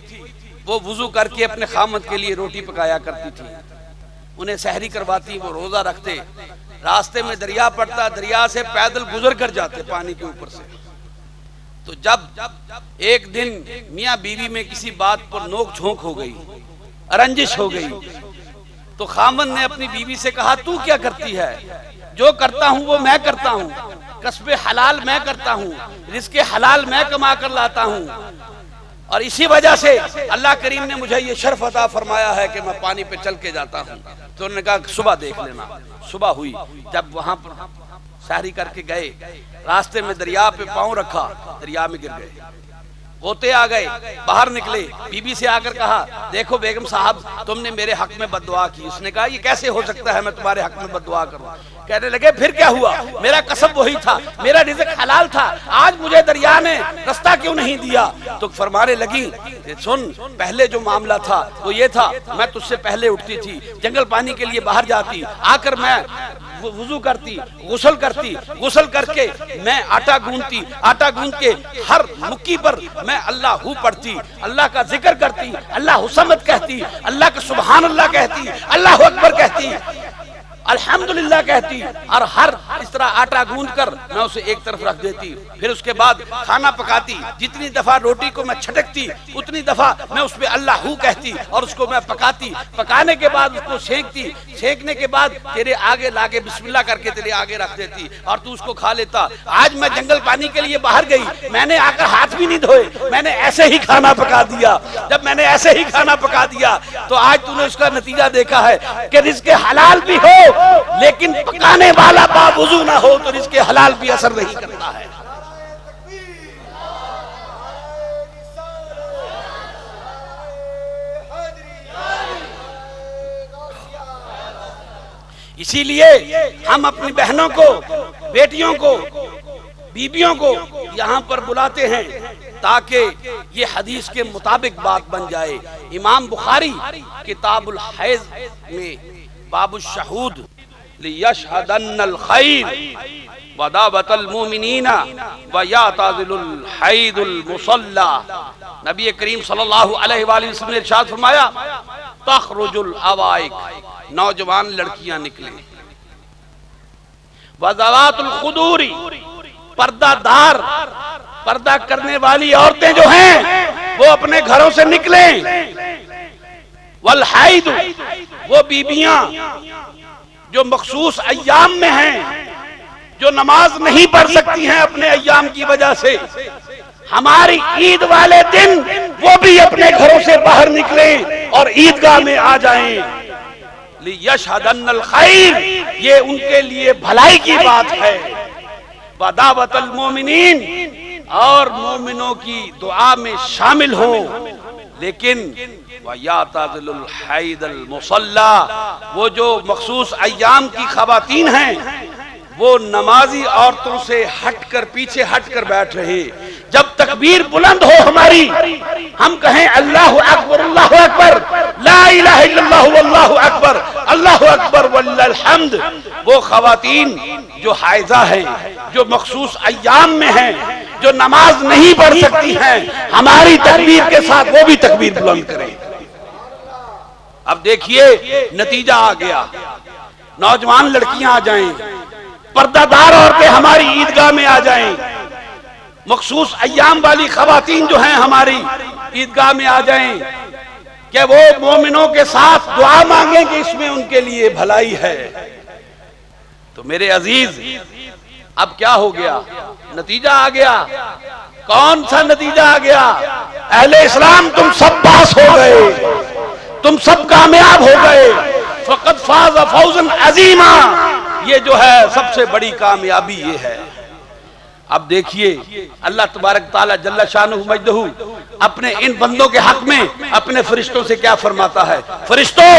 वो वुजू करके अपने खामद के लिए रोटी पकाया करती थी, उन्हें सहरी करवाती, वो रोजा रखते। रास्ते में दरिया पड़ता, दरिया से पैदल गुजर कर जाते पानी के ऊपर से। तो जब एक दिन मियाँ बीवी में किसी बात पर नोक झोंक हो गई, रंजिश हो गई, तो खामन ने अपनी बीवी से कहा, तू क्या करती है? जो करता हूँ वो मैं करता हूँ, कस्बे हलाल मैं करता हूँ, रिज़्क़े हलाल मैं कमा कर लाता हूँ, और इसी वजह से अल्लाह करीम ने मुझे ये शर्फ अता फरमाया है कि मैं पानी पे चल के जाता हूँ। तो उन्होंने कहा सुबह देख लेना। सुबह हुई, जब वहां पर सहरी करके गए, रास्ते में दरिया पे पांव रखा, दरिया में गिर गए, गोते आ गए, बाहर निकले, बीबी से आकर कहा, देखो बेगम साहब, तुमने मेरे हक में बद्दुआ की। उसने कहा, ये कैसे हो सकता है मैं तुम्हारे हक में बद्दुआ करूं? कहने लगे, फिर क्या हुआ? मेरा कसब वही था, मेरा रिज़्क़ हलाल था, आज मुझे दरिया ने रास्ता क्यों नहीं दिया? तो फरमाने लगी, सुन, पहले जो मामला था वो ये था, मैं तुझसे पहले उठती थी, जंगल पानी के लिए बाहर जाती, आकर मैं वुजू करती, गुस्ल करती, गुस्ल करके मैं आटा गूंथती, आटा गूंथ के हर मुक्की पर मैं अल्लाह हू पढ़ती, अल्लाह का जिक्र करती, अल्लाह हुसमत कहती, अल्लाह का सुभान अल्लाह कहती, अल्लाह अकबर कहती, अल्हम्दुलिल्लाह कहती, और हर इस तरह आटा गूंथ कर मैं उसे एक तरफ रख देती। फिर उसके बाद खाना पकाती, जितनी दफा रोटी को मैं छटकती उतनी दफा मैं उस पे अल्लाह कहती और उसको मैं पकाती। पकाने के बाद उसको सेंकती, सेंकने के बाद तेरे आगे लाके बिस्मिल्लाह करके तेरे आगे रख देती और तू उसको खा लेता। आज मैं जंगल पानी के लिए बाहर गई, मैंने आकर हाथ भी नहीं धोए, मैंने ऐसे ही खाना पका दिया। जब मैंने ऐसे ही खाना पका दिया तो आज तूने उसका नतीजा देखा है कि रिज़्क़ हलाल भी हो लेकिन पकाने वाला बावुज़ू ना हो तो रिज़्क़ हलाल भी असर नहीं करता है। इसीलिए हम अपनी बहनों को, बेटियों को, बीबियों को यहाँ पर बुलाते हैं ताकि ये हदीस के मुताबिक बात बन जाए। इमाम बुखारी किताबुल हैज़ में बाबु शहूद लियशहदन्नल खैर व दावतल मुमिनीना व याताज़िलुल हैदुल मुसल्ला, नबी करीम सल्लल्लाहु अलैहि वसल्लम ने इरशाद फरमाया, तखरुजुल अवाइक, नौजवान लड़कियां निकले, व ज़वातुल खुदूरी, पर्दादार, पर्दा करने वाली औरतें जो हैं वो अपने घरों से निकलें, वल हाइद, वो बीबियां जो मखसूस अय्याम में हैं, जो नमाज नहीं पढ़ सकती हैं अपने अय्याम की वजह से, हमारी ईद वाले दिन वो भी अपने घरों से बाहर निकलें और ईदगाह में आ जाएं। लियशहदन्नल खैर, ये उनके लिए भलाई की बात है। व दावतल मोमिनीन, और मोमिनों की दुआ में शामिल हो। लेकिन व याताज़िलुल हैदुल मुसल्ला, वो जो मखसूस अय्याम की खवातीन हैं वो नमाजी औरतों से हटकर, पीछे हटकर बैठ रहे। जब तकबीर बुलंद हो हमारी, हम कहें अल्लाहु अकबर, अल्लाहु अकबर, ला इलाहा इल्लल्लाहु वल्लाहु अकबर, अल्लाहु अकबर वल्लिल हम्द, वो खवातीन जो हाइजा हैं, जो मखसूस अय्याम में हैं, जो नमाज नहीं पढ़ सकती हैं, हमारी तकबीर के साथ वो भी तकबीर बुलंद करें। अब देखिए नतीजा आ गया, नौजवान लड़कियां आ जाएं, पर्दादार औरतें हमारी ईदगाह में आ जाएं, मखसूस अय्याम वाली खवातीन जो हैं हमारी ईदगाह में आ जाएं, क्या वो मोमिनों के साथ दुआ मांगें कि इसमें उनके लिए भलाई है। तो मेरे अजीज, अब क्या हो गया, नतीजा आ गया। कौन सा नतीजा आ गया? अहले इस्लाम तुम सब पास हो गए, तुम सब कामयाब हो गए। फक़द फ़ाज़ फ़ौज़न अज़ीमा, ये जो है सबसे बड़ी कामयाबी ये है। अब देखिए अल्लाह तबारक ताला जल्ला शानुहु मजदहू अपने इन बंदों के हक में अपने फरिश्तों से क्या फरमाता है, फरिश्तों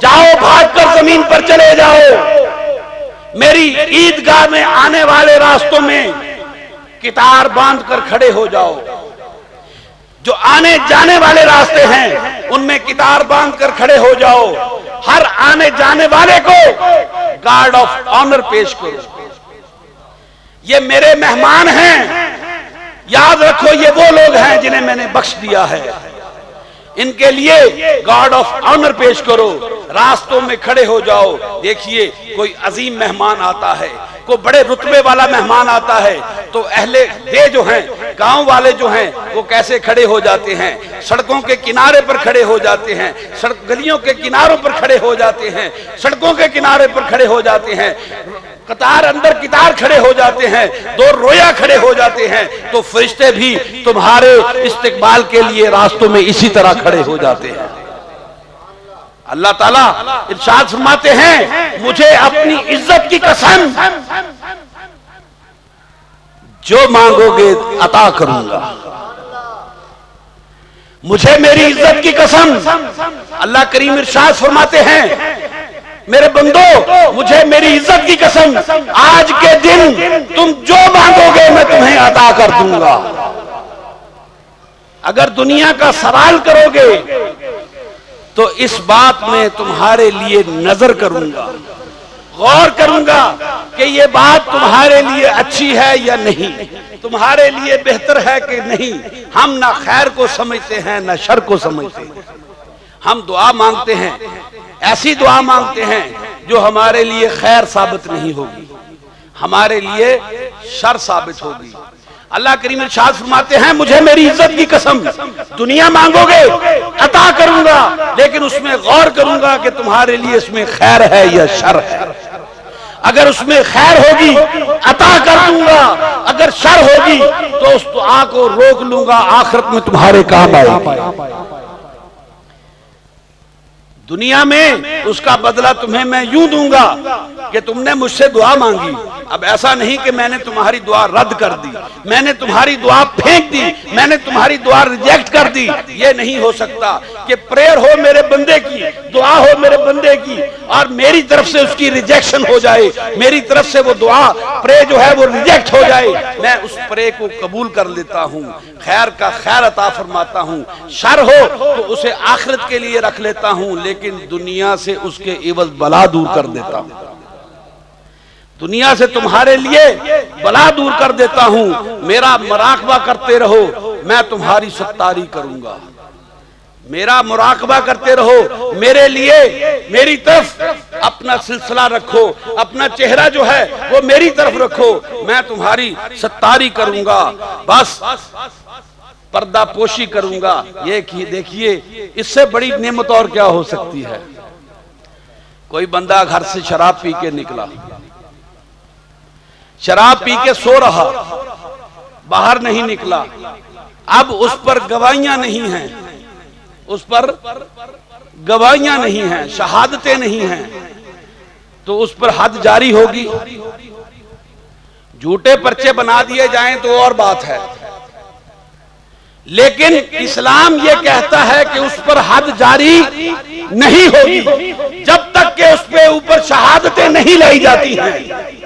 जाओ, भागकर जमीन पर चले जाओ, मेरी ईदगाह में आने वाले रास्तों में कितार बांध कर खड़े हो जाओ। जो आने जाने वाले रास्ते हैं उनमें कितार बांध कर खड़े हो जाओ। हर आने जाने वाले को गार्ड ऑफ ऑनर पेश करो। ये मेरे मेहमान हैं, याद रखो ये वो लोग हैं जिन्हें मैंने बख्श दिया है, इनके लिए गार्ड ऑफ ऑनर पेश करो, रास्तों में खड़े हो जाओ। देखिए कोई अजीम मेहमान आता है, कोई बड़े रुतबे वाला मेहमान आता है तो अहले दे जो हैं, गांव वाले जो हैं वो कैसे खड़े हो जाते हैं, सड़कों के किनारे पर खड़े हो जाते हैं, सड़क गलियों के किनारों पर खड़े हो जाते हैं, सड़कों के किनारे पर खड़े हो जाते हैं, कतार अंदर कितार खड़े हो जाते हैं, दो रोया खड़े हो जाते हैं। तो फरिश्ते भी तुम्हारे इस्तिकबाल के लिए रास्तों में इसी तरह खड़े हो जाते हैं। अल्लाह ताला इरशाद फरमाते हैं, मुझे अपनी इज्जत की कसम, जो मांगोगे अता करूंगा। मुझे मेरी इज्जत की कसम, अल्लाह करीम इरशाद फरमाते हैं, मेरे बंदो मुझे मेरी इज्जत की कसम, आज के दिन तुम जो मांगोगे मैं तुम्हें अता कर दूंगा। अगर दुनिया का सवाल करोगे तो इस बात में तुम्हारे लिए नजर करूंगा, गौर करूंगा कि ये बात तुम्हारे लिए अच्छी है या नहीं, तुम्हारे लिए बेहतर है कि नहीं। हम ना खैर को समझते हैं ना शर को समझते हैं। हम दुआ मांगते हैं, ऐसी दुआ मांगते हैं जो हमारे लिए खैर साबित नहीं होगी, हमारे लिए शर साबित होगी। अल्लाह करीम इरशाद फरमाते हैं, मुझे मेरी इज्जत की कसम, दुनिया मांगोगे अता करूंगा, लेकिन उसमें गौर करूंगा कि तुम्हारे लिए इसमें खैर है या शर है। अगर उसमें खैर होगी अता कर दूंगा, अगर शर होगी तो उस दुआ को रोक लूंगा, आखिरत में तुम्हारे काम आएगी। दुनिया में उसका बदला तुम्हें मैं यूं दूंगा कि तुमने मुझसे दुआ मांगी, अब ऐसा नहीं कि मैंने तुम्हारी दुआ रद्द कर दी, मैंने तुम्हारी दुआ फेंक दी, मैंने तुम्हारी दुआ रिजेक्ट कर दी। ये नहीं हो सकता कि प्रेयर हो मेरे बंदे की, दुआ हो मेरे बंदे की और मेरी तरफ से उसकी रिजेक्शन हो जाए, मेरी तरफ से वो दुआ प्रे जो है वो रिजेक्ट हो जाए। मैं उस प्रे को कबूल कर लेता हूँ, खैर का खैर अता फरमाता हूँ, शर हो तो उसे आखिरत के लिए रख लेता हूँ, लेकिन दुनिया से उसके एवज बला दूर कर देता हूं। दुनिया से तुम्हारे लिए बला दूर कर देता हूं। मेरा मुराकबा करते रहो, मैं तुम्हारी सत्तारी करूंगा। मेरा मुराकबा करते रहो, मेरे लिए मेरी तरफ अपना सिलसिला रखो, अपना चेहरा जो है वो मेरी तरफ रखो, मैं तुम्हारी सत्तारी करूंगा, बस पर्दा पोशी करूंगा। ये देखिए, इससे बड़ी नेमत और क्या हो सकती है। कोई बंदा घर से शराब पी के निकला, शराब पी के सो रहा, बाहर नहीं निकला, अब उस पर गवाहियां नहीं हैं, उस पर गवाहियां नहीं हैं, शहादतें नहीं हैं, तो उस पर हद जारी होगी। झूठे पर्चे बना दिए जाएं तो और बात है, लेकिन इस्लाम ये कहता है कि उस पर हद जारी नहीं होगी जब तक कि उस पे ऊपर शहादतें नहीं लाई जाती हैं।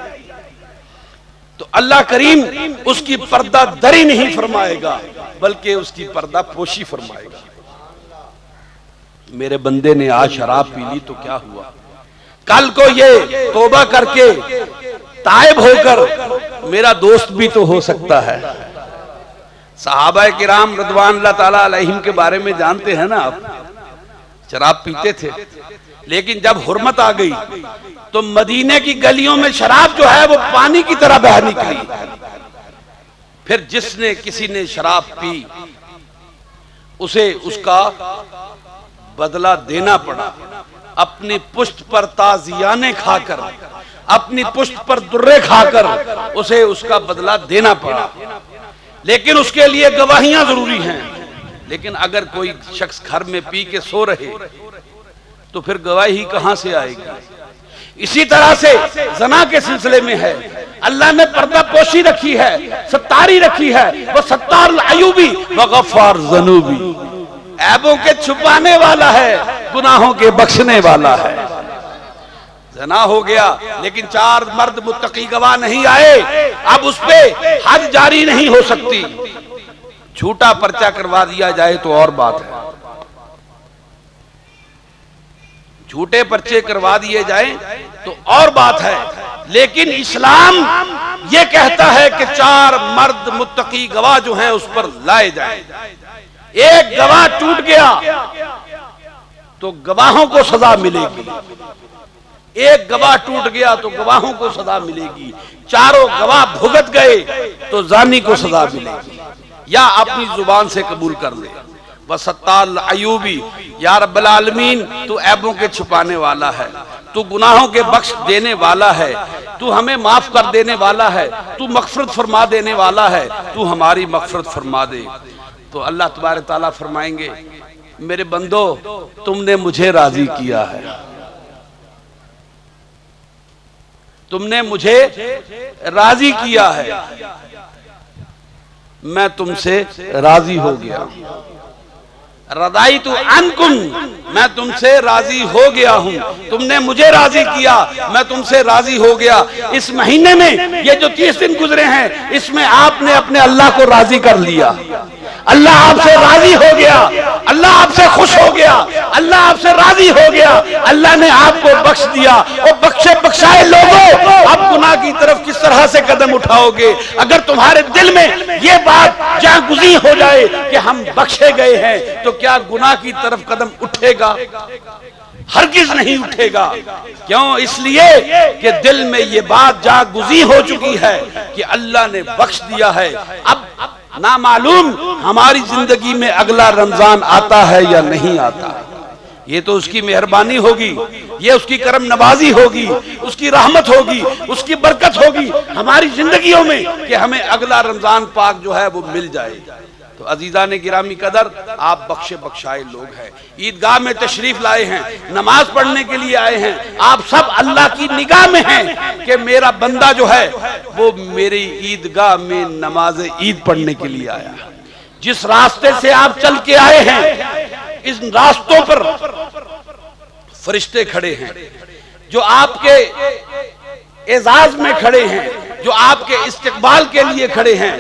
तो अल्लाह करीम उसकी पर्दा दरी नहीं फरमाएगा, बल्कि उसकी पर्दा पोशी फरमाएगा। मेरे बंदे ने आज शराब पी ली तो क्या हुआ, कल को ये तौबा करके ताइब होकर मेरा दोस्त भी तो हो सकता है। सहाबा किराम रज़वान अल्लाह ताला अलैहिम के बारे में जानते हैं ना आप, शराब पीते थे, लेकिन जब हुर्मत आ गई तो मदीने की गलियों में शराब जो है वो पानी की तरह बह निकली। फिर जिसने किसी ने शराब पी उसे उसका बदला देना पड़ा, अपनी पुष्ट पर ताजियाने खाकर, अपनी पुष्ट पर दुर्रे खाकर उसे उसका बदला देना पड़ा, लेकिन उसके लिए गवाहियां जरूरी हैं। लेकिन अगर कोई शख्स घर में पी के सो रहे तो फिर गवाही कहां से आएगी। इसी तरह से जना के सिलसिले में है, अल्लाह ने पर्दा पोशी रखी है, सत्तारी रखी है, वो सत्तार अयूबी व गफ्फार ज़नूबी, ऐबों के छुपाने वाला है, गुनाहों के बख्शने वाला है। जना हो गया लेकिन 4 मर्द मुत्तकी गवाह नहीं आए, अब उस पे हद जारी नहीं हो सकती। झूठा पर्चा करवा दिया जाए तो और बात है, झूठे पर्चे करवा दिए जाए तो और बात है, लेकिन इस्लाम ये कहता है कि 4 मर्द मुत्तकी गवाह जो हैं उस पर लाए जाए। एक गवाह टूट गया तो गवाहों को सजा मिलेगी, एक गवाह टूट गया तो गवाहों को सजा मिलेगी, चारों गवाह भुगत गए तो जानी को सजा मिलेगी। या अपनी जुबान से कबूल कर ले, वसत्ताल अयूबी, या रब्बल आलमीन तू ऐबों के छुपाने वाला है, तू गुनाहों के बख्श देने वाला है, तू हमें माफ कर देने वाला है, तू मगफरत फरमा देने वाला है, तू हमारी मगफरत फरमा दे। तो अल्लाह तबारक तआला फरमाएंगे, मेरे बंदो तुमने मुझे राजी किया है, तुमने मुझे राजी किया है, मैं तुमसे राजी हो गया। रदाई तू अनकुम, मैं तुमसे राजी हो गया हूं, तुमने मुझे राजी किया, मैं तुमसे राजी हो गया। इस महीने में ये जो 30 दिन गुजरे हैं इसमें आपने अपने अल्लाह को राजी कर लिया, अल्लाह आपसे राजी हो गया, अल्लाह आपसे खुश हो गया, अल्लाह आपसे राजी हो गया, अल्लाह ने आपको बख्श दिया। और बख्शे बख्शाए लोगों, आप गुनाह की तरफ किस तरह से कदम उठाओगे? अगर तुम्हारे दिल में ये बात जागुज़ी हो जाए कि हम बख्शे गए हैं, तो क्या गुनाह की तरफ कदम उठेगा? हरगिज नहीं उठेगा। क्यों? इसलिए कि दिल में ये बात जागुज़ी हो चुकी है कि अल्लाह ने बख्श दिया है। अब ना मालूम हमारी जिंदगी में अगला रमजान आता है या नहीं आता। ये तो उसकी मेहरबानी होगी, ये उसकी करम नवाजी होगी, उसकी रहमत होगी, उसकी बरकत होगी हमारी जिंदगियों में कि हमें अगला रमजान पाक जो है वो मिल जाए। तो अजीजा ने गिरामी कदर, आप बख्शे बख्शाए लोग हैं, ईदगाह में तशरीफ लाए हैं, नमाज पढ़ने के लिए आए हैं। आप सब अल्लाह की निगाह में हैं कि मेरा बंदा जो है वो मेरी ईदगाह में नमाज ईद पढ़ने के लिए आया। जिस रास्ते से आप चल के आए हैं, इस रास्तों पर फरिश्ते खड़े हैं जो आपके एजाज में खड़े हैं, जो आपके इस्तकबाल के लिए खड़े हैं,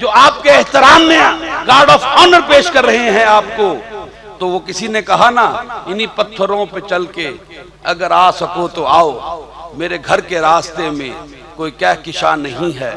जो आपके एहतराम में गार्ड ऑफ ऑनर पेश कर रहे हैं आपको। तो वो किसी ने कहा ना, इन्हीं पत्थरों पे चल के अगर आ सको तो आओ, मेरे घर के रास्ते में कोई कहकशां नहीं है।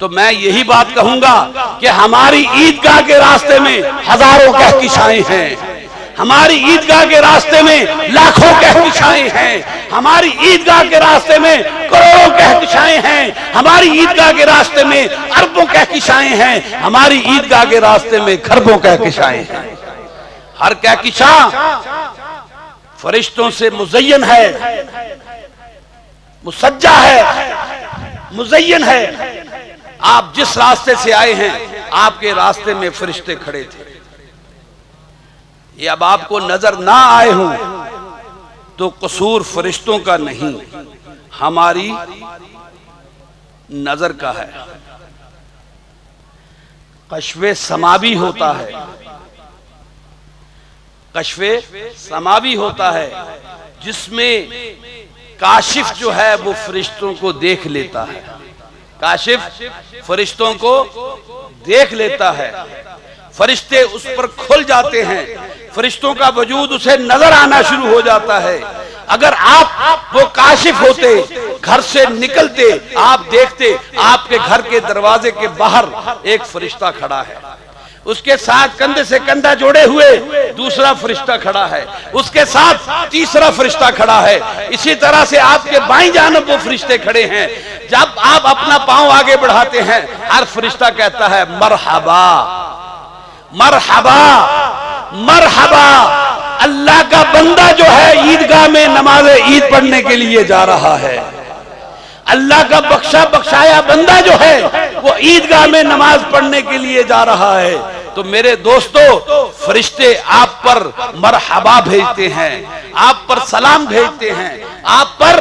तो मैं यही बात कहूंगा कि हमारी ईदगाह के रास्ते में हजारों कहकशाएं हैं, हमारी ईदगाह के रास्ते में लाखों कहकशाएं हैं, हमारी ईदगाह के रास्ते में करोड़ों कहकशाएं हैं, हमारी ईदगाह के रास्ते में अरबों कहकशाएं हैं, हमारी ईदगाह के रास्ते में खरबों कहकशाएं हैं। हर कहकशा फरिश्तों से मुज़य्यन है, मुसज्जा है, मुज़य्यन है। आप जिस रास्ते से आए हैं, आपके रास्ते में फरिश्ते खड़े थे। ये अब आपको नजर ना आए हों तो कसूर फरिश्तों का नहीं, हमारी नजर का है। कश्फे समावी होता है, कश्फे समावी होता है जिसमें काशिफ जो है वो फरिश्तों को देख लेता है, काशिफ फरिश्तों को देख लेता है। फरिश्ते उस पर खुल जाते हैं, फरिश्तों का वजूद उसे नजर आना शुरू हो जाता है। अगर आप वो काशिफ होते, घर से निकलते, आप देखते आपके घर के दरवाजे के बाहर एक फरिश्ता खड़ा है, उसके साथ कंधे से कंधा जोड़े हुए दूसरा फरिश्ता खड़ा है, उसके साथ तीसरा फरिश्ता खड़ा है, इसी तरह से आपके बाईं जानब वो फरिश्ते खड़े हैं। जब आप अपना पांव आगे बढ़ाते हैं, हर फरिश्ता कहता है मरहबा मरहबा मरहबा। अल्लाह का बंदा जो है ईदगाह में नमाज ईद पढ़ने के लिए जा रहा है, अल्लाह का बख्शा बख्शाया बंदा जो है वो ईदगाह में नमाज पढ़ने के लिए जा रहा है। तो मेरे दोस्तों, फरिश्ते आप पर मरहबा भेजते हैं, आप पर सलाम भेजते हैं, आप पर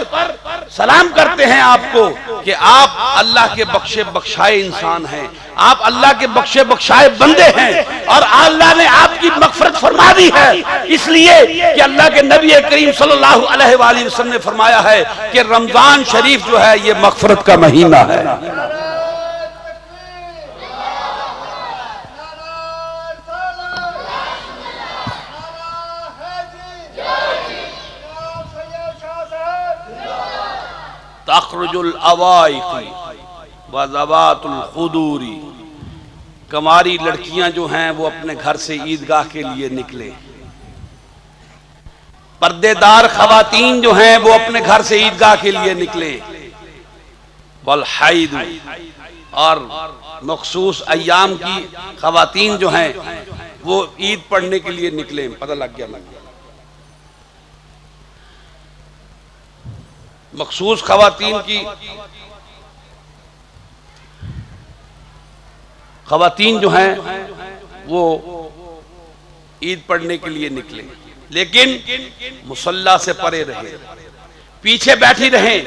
सलाम करते हैं आपको कि आप अल्लाह के बख्शे बख्शाए इंसान हैं, आप अल्लाह के बख्शे बख्शाए बंदे हैं और अल्लाह ने आपकी मगफरत फरमा दी है। इसलिए कि अल्लाह के नबी करीम सल्लल्लाहु अलैहि वसल्लम ने फरमाया है कि रमजान शरीफ जो है ये मगफरत का महीना है। तखरुजुल अवाइकी व ज़वातुल खुदूरी, कमारी लड़कियां जो हैं वो अपने घर से ईदगाह के लिए निकले, पर्देदार खवातीन जो हैं वो अपने घर से ईदगाह के लिए निकले, वल हाइद, और मखसूस अय्याम की खवातीन जो हैं वो ईद पढ़ने के लिए निकले। पता लग गया मखसूस खवातीन की खवातीन जो हैं वो ईद पढ़ने के लिए निकले, लेकिन मुसल्ला से परे रहे, पीछे बैठी रहे,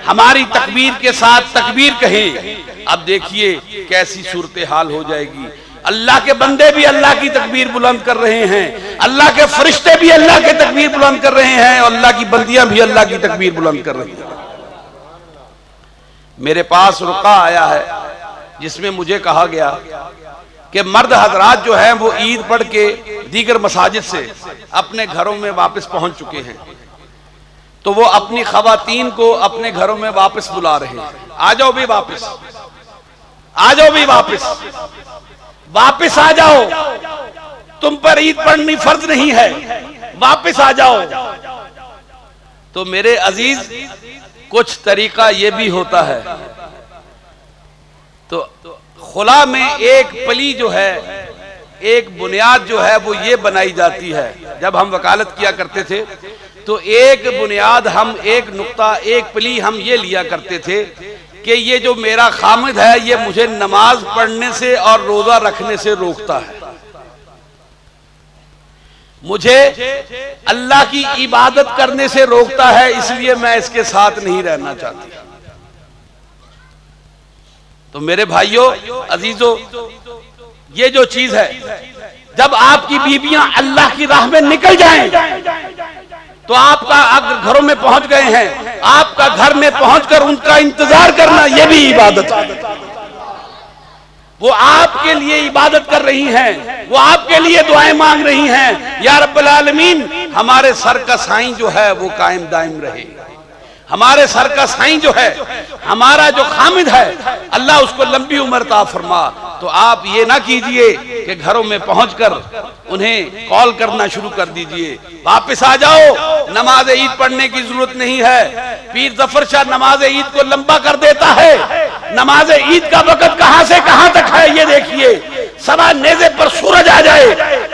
हमारी तकबीर के साथ तकबीर कहें। अब देखिए कैसी सूरत हाल हो जाएगी। अल्लाह के बंदे भी अल्लाह की तकबीर बुलंद कर रहे हैं, अल्लाह के फरिश्ते भी अल्लाह की तकबीर बुलंद कर रहे हैं और अल्लाह की बंदियां भी अल्लाह की तकबीर बुलंद कर रही हैं। मेरे पास रुका आया है जिसमें मुझे कहा गया कि मर्द हजरात जो हैं वो ईद पढ़ के दीगर मसाजिद से अपने घरों में वापस पहुंच चुके हैं, तो वो अपनी खवातीन को अपने घरों में वापस बुला रहे हैं। आ जाओ भी वापस, आ जाओ भी वापस, वापस आ जाओ, तुम पर ईद पढ़नी फर्ज नहीं है, वापस आ जाओ। तो मेरे अजीज कुछ तरीका ये भी होता है। तो खुला में एक पली जो है, एक बुनियाद जो है वो ये बनाई जाती है। जब हम वकालत किया करते थे तो एक बुनियाद, हम एक नुक्ता, एक पली हम ये लिया करते थे कि ये जो मेरा खामिद है ये मुझे नमाज पढ़ने से और रोजा रखने से रोकता है, मुझे अल्लाह की इबादत करने से रोकता है, इसलिए मैं इसके साथ नहीं रहना चाहती। तो मेरे भाइयों अजीजों, ये जो चीज है, जब आपकी बीबियां अल्लाह की राह में निकल जाएं, तो आपका अगर घरों में पहुंच गए हैं, आपका घर में पहुंचकर उनका इंतजार करना, यह भी इबादत है। वो आपके लिए इबादत कर रही हैं, वो आपके लिए दुआएं मांग रही हैं, या रब्बुल आलमीन हमारे सर का साईं जो है वो कायम दायम रहे, हमारे सर का साईं जो है, हमारा जो खामिद है, अल्लाह उसको लंबी उम्र अता फरमा। तो आप ये ना कीजिए कि घरों में पहुंचकर उन्हें कॉल करना शुरू कर दीजिए, वापस आ जाओ, नमाज ईद पढ़ने की जरूरत नहीं है। पीर जफर शाह नमाज ईद को लंबा कर देता है। नमाज ईद का वक्त कहां से कहां तक है ये देखिए, सवा नेज़े पर सूरज आ जाए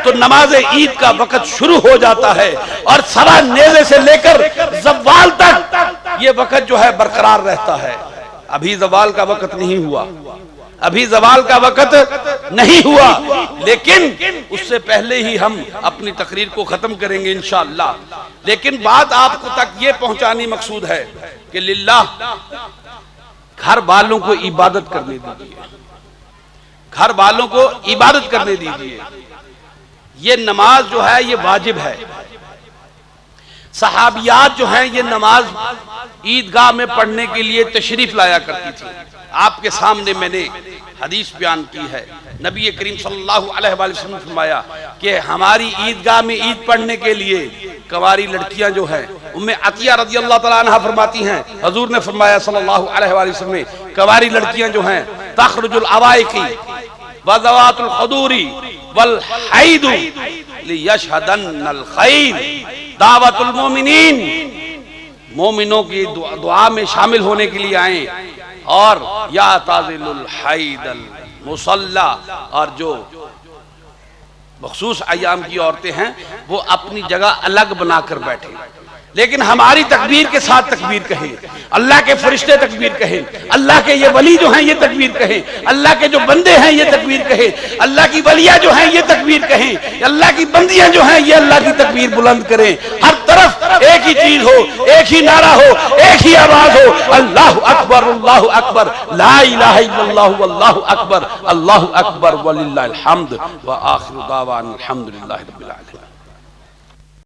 तो नमाज ईद का वक्त शुरू हो जाता है, और सवा नेज़े से लेकर ज़वाल तक ये वक्त जो है बरकरार रहता है। अभी ज़वाल का वक्त नहीं हुआ, अभी ज़वाल का वक्त नहीं हुआ, लेकिन उससे पहले ही हम अपनी तकरीर को खत्म करेंगे इंशाअल्लाह। लेकिन बात आपको तक ये पहुंचानी मकसूद है कि लिल्लाह घर वालों को इबादत करने दीजिए, घर वालों को इबादत करने दीजिए। ये नमाज जो है ये वाजिब है। सहाबियात जो हैं ये नमाज ईदगाह में पढ़ने के लिए तशरीफ लाया करती थी। आपके सामने मैंने हदीस बयान की है, नबी करीम सल्लल्लाहु अलैहि वसल्लम ने फरमाया कि हमारी ईदगाह में ईद पढ़ने के लिए कवारी लड़कियां जो हैं, उम्मे अतिया रज़ी अल्लाह तआला अन्हा फरमाती हैं, हुजूर ने फरमाया सल्लल्लाहु अलैहि वसल्लम ने, कवारी लड़कियां जो हैं तखरुजुल अवाइकी व ज़वातुल खुदूरी वल हैदु लियशहदन्नल खैर दावतुल मोमिनीन, मोमिनों की दुआ में शामिल होने के लिए आए, और या ताजिलुल हैदल मुसल्ला, और जो मखसूस अय्याम की औरतें हैं वो अपनी जगह अलग बनाकर बैठे, लेकिन हमारी तकबीर के साथ तकबीर कहें, अल्लाह के फरिश्ते तकबीर कहें, अल्लाह के ये वली जो हैं ये तकबीर कहें, अल्लाह के जो बंदे हैं ये तकबीर कहें, अल्लाह की वलिया जो हैं ये तकबीर कहें, अल्लाह की बंदियां जो हैं ये अल्लाह की तकबीर बुलंद करें। हर तरफ एक ही चीज हो, एक ही नारा हो, एक ही आवाज हो, अल्लाहु अकबर अल्लाहु अकबर, ला इलाहा इल्लल्लाहु वल्लाहु अकबर, अल्लाहु अकबर वलिल्लाहिल हम्द व आखिरु दावाना अल्हम्दुलिल्लाहि रब्बिल आलमीन।